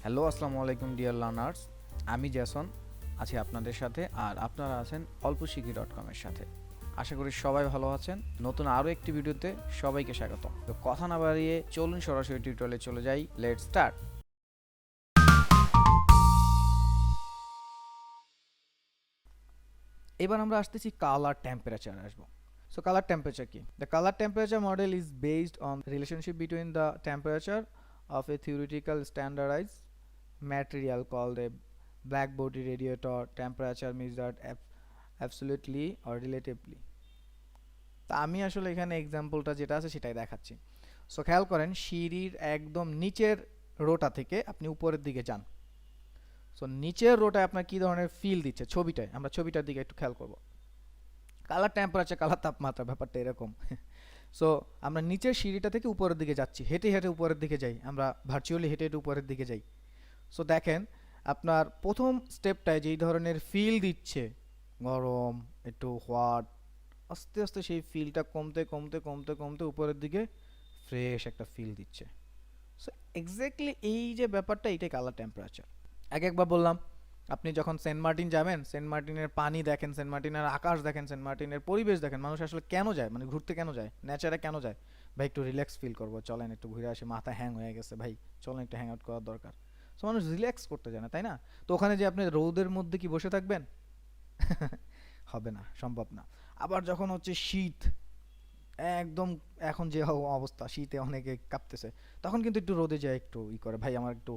Hello, আসসালামু আলাইকুম dear learners. আমি জেসন আছি আপনাদের সাথে, আর আপনারা আছেন অল্প শিখি.com এর সাথে। আশা করি সবাই ভালো আছেন। নতুন আরও একটি ভিডিওতে সবাইকে স্বাগতম। তো কথা না বাড়িয়ে চলুন সরাসরি টিউটোরিয়ালে চলে যাই। Let's start. এবার আমরা আসতেছি কালার টেম্পারেচার আসবো। So color temperature কি? The color temperature model is based on relationship between the temperature of a theoretical standardized material called a black body radiator temperature measured absolutely or relatively. তা আমি আসলে এখানে এক্সাম্পলটা যেটা আছে সেটাই দেখাচ্ছি। সো খেয়াল করেন, সিঁড়ির একদম নিচের রোটা থেকে আপনি উপরের দিকে যান। সো নিচের রোটায় আপনার কি ধরনের ফিল দিচ্ছে ছবিটায়, আমরা ছবিটার দিকে একটু খেয়াল করব। কালার টেম্পারেচার, কালার তাপমাত্রা, ব্যাপারটা এরকম। সো আমরা নিচের সিঁড়িটা থেকে উপরের দিকে যাচ্ছি, হেঁটে হেঁটে উপরের দিকে যাই, আমরা ভার্চুয়ালি হেঁটে হেঁটে উপরের দিকে যাই। সো দেখেন, আপনার প্রথম স্টেপটায় যেই ধরনের ফিল দিচ্ছে, গরম, একটু হোয়াট, আস্তে আস্তে সেই ফিলটা কমতে কমতে কমতে কমতে উপরের দিকে ফ্রেশ একটা ফিল দিচ্ছে। সো এক্স্যাক্টলি এই যে ব্যাপারটা, এইটাই কালার টেম্পারেচার। একবার বললাম, আপনি যখন সেন্ট মার্টিন যাবেন, সেন্ট মার্টিনের পানি দেখেন, সেন্ট মার্টিনের আকাশ দেখেন, সেন্ট মার্টিনের পরিবেশ দেখেন, মানুষ আসলে কেন যায়, মানে ঘুরতে কেন যায়, নেচারে কেন যায়? ভাই একটু রিল্যাক্স ফিল করবো, চলেন একটু ঘুরে আসি, মাথা হ্যাং হয়ে গেছে ভাই, চলেন একটু হ্যাং আউট করার দরকার। সো মানুষ রিল্যাক্স করতে যায় না, তাই না? তো ওখানে যে আপনি রোদের মধ্যে কি বসে থাকবেন? হবে না, সম্ভব না। আবার যখন হচ্ছে শীত, একদম এখন যে অবস্থা, শীতে অনেকে কাঁপতেছে, তখন কিন্তু একটু রোদে যায়, একটু করে, ভাই আমার একটু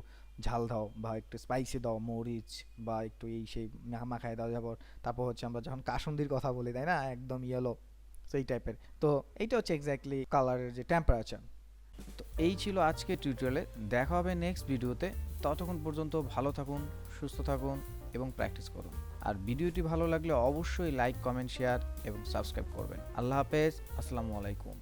ঝাল দাও বা একটু স্পাইসি দাও, মরিচ বা একটু এই সেই মাখায় দাও। যাবো তারপর হচ্ছে আমরা যখন কাসুন্দির কথা বলি, তাই না, একদম ইয়েলো, সেই টাইপের। তো এইটা হচ্ছে এক্স্যাক্টলি কালারের যে টেম্পারেচার। তো এই ছিল আজকে টিউটোরিয়ালে। দেখা হবে নেক্সট ভিডিওতে। ততক্ষণ পর্যন্ত ভালো থাকুন, সুস্থ থাকুন এবং প্র্যাকটিস করুন। আর ভিডিওটি ভালো লাগলে অবশ্যই লাইক, কমেন্ট, শেয়ার এবং সাবস্ক্রাইব করবেন। আল্লাহ হাফেজ, আসসালামু আলাইকুম।